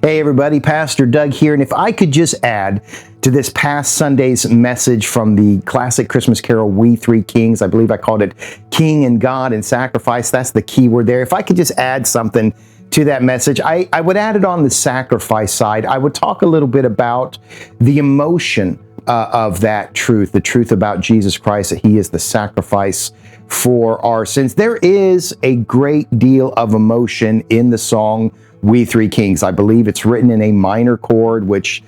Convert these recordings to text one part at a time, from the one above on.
Hey everybody, Pastor Doug here, and if I could just add to this past Sunday's message from the classic Christmas carol, We Three Kings, I believe I called it King and God and Sacrifice, that's the key word there. If I could just add something to that message, I would add it on the sacrifice side. I would talk a little bit about the emotion of that truth, the truth about Jesus Christ, that He is the sacrifice for our sins. There is a great deal of emotion in the song We Three Kings. I believe it's written in a minor chord, which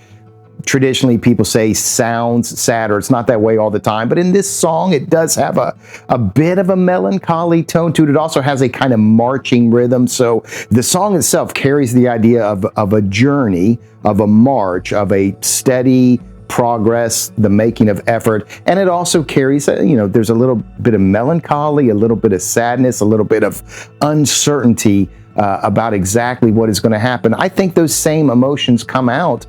traditionally people say sounds sad, or it's not that way all the time. But in this song, it does have a bit of a melancholy tone to it. It also has a kind of marching rhythm. So the song itself carries the idea of a journey, of a march, of a steady progress, the making of effort. And it also carries, there's a little bit of melancholy, a little bit of sadness, a little bit of uncertainty about exactly what is going to happen. I think those same emotions come out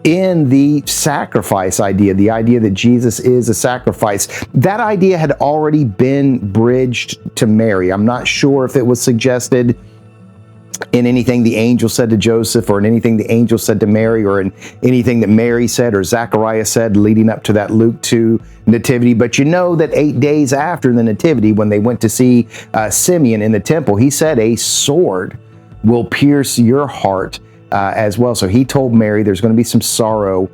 in the sacrifice idea, the idea that Jesus is a sacrifice. That idea had already been bridged to Mary. I'm not sure if it was suggested in anything the angel said to Joseph, or in anything the angel said to Mary, or in anything that Mary said or Zechariah said leading up to that Luke 2 nativity. But you know that 8 days after the nativity, when they went to see Simeon in the temple, he said, a sword will pierce your heart as well. So he told Mary there's going to be some sorrow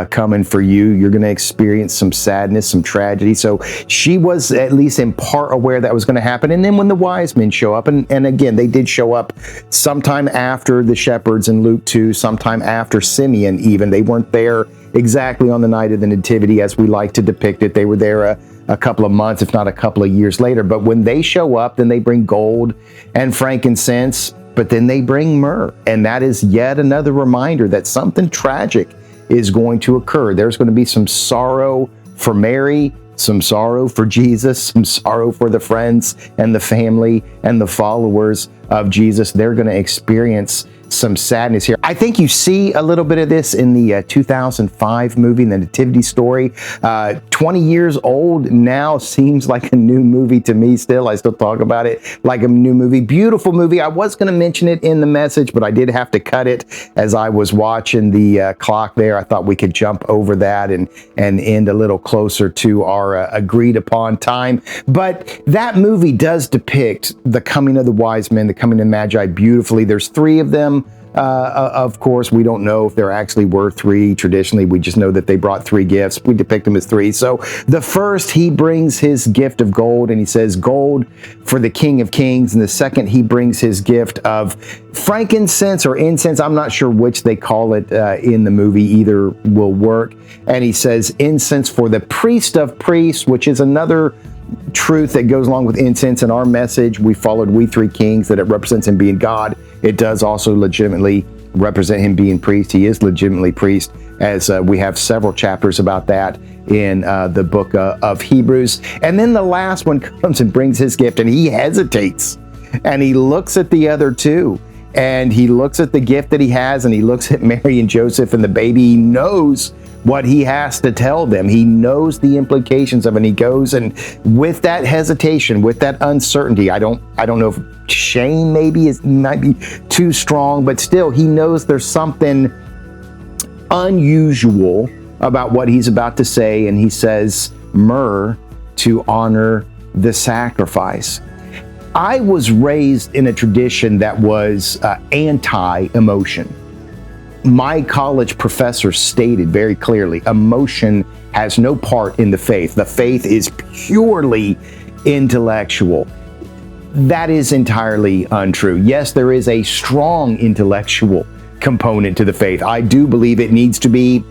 coming for you. You're going to experience some sadness, some tragedy. So she was at least in part aware that was going to happen. And then when the wise men show up, and again, they did show up sometime after the shepherds in Luke 2, sometime after Simeon even. They weren't there exactly on the night of the nativity as we like to depict it. They were there a couple of months, if not a couple of years later. But when they show up, then they bring gold and frankincense, but then they bring myrrh. And that is yet another reminder that something tragic is going to occur. There's going to be some sorrow for Mary, some sorrow for Jesus, some sorrow for the friends and the family and the followers of Jesus. They're going to experience some sadness here. I think you see a little bit of this in the 2005 movie, The Nativity Story. 20 years old now, seems like a new movie to me still. I still talk about it like a new movie. Beautiful movie. I was going to mention it in the message, but I did have to cut it as I was watching the clock there. I thought we could jump over that and end a little closer to our agreed upon time. But that movie does depict the coming of the wise men, the coming of Magi beautifully. There's three of them. Of course, we don't know if there actually were three. Traditionally, we just know that they brought three gifts. We depict them as three. So the first, he brings his gift of gold, and he says, gold for the King of Kings. And the second, he brings his gift of frankincense or incense. I'm not sure which they call it in the movie. Either will work. And he says, incense for the priest of priests, which is another truth that goes along with incense. In our message, we followed We Three Kings, that it represents him being God. It does also legitimately represent him being priest. He is legitimately priest, as we have several chapters about that in the book of Hebrews. And then the last one comes and brings his gift, and he hesitates, and he looks at the other two, and he looks at the gift that he has, and he looks at Mary and Joseph and the baby. He knows what he has to tell them. He knows the implications of it, and he goes, and with that hesitation, with that uncertainty, I don't know if shame might be too strong, but still he knows there's something unusual about what he's about to say, and he says myrrh to honor the sacrifice. I was raised in a tradition that was anti-emotion. My college professor stated very clearly, emotion has no part in the faith. The faith is purely intellectual. That is entirely untrue. Yes, there is a strong intellectual component to the faith. I do believe it needs to be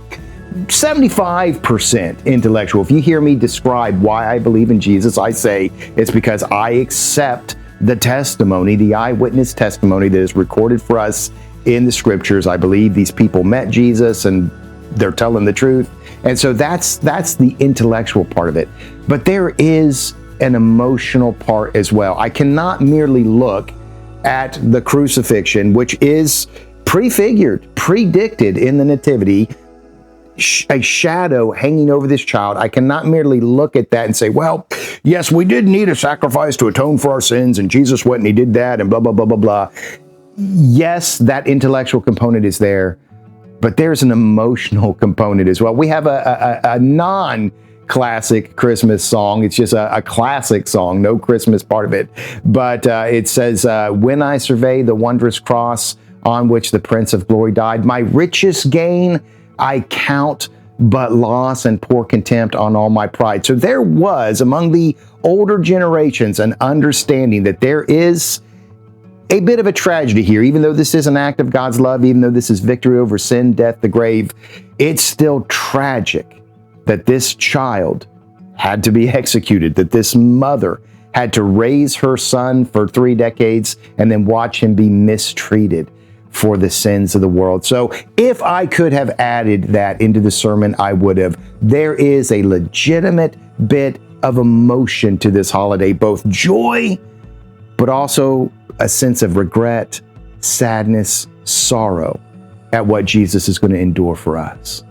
75% intellectual. If you hear me describe why I believe in Jesus, I say it's because I accept the testimony, the eyewitness testimony that is recorded for us in the scriptures. I believe these people met Jesus and they're telling the truth. And so that's the intellectual part of it. But there is an emotional part as well. I cannot merely look at the crucifixion, which is prefigured, predicted in the Nativity, a shadow hanging over this child. I cannot merely look at that and say, well, yes, we did need a sacrifice to atone for our sins, and Jesus went and he did that, and blah, blah, blah, blah, blah. yes, that intellectual component is there, but there's an emotional component as well. We have a non-classic Christmas song. It's just a classic song, no Christmas part of it. But it says, when I survey the wondrous cross on which the Prince of Glory died, my richest gain I count but loss and pour contempt on all my pride. So there was among the older generations an understanding that there is a bit of a tragedy here. Even though this is an act of God's love, even though this is victory over sin, death, the grave, it's still tragic that this child had to be executed, that this mother had to raise her son for 3 decades and then watch him be mistreated for the sins of the world. So if I could have added that into the sermon, I would have. There is a legitimate bit of emotion to this holiday, both joy, but also a sense of regret, sadness, sorrow at what Jesus is going to endure for us.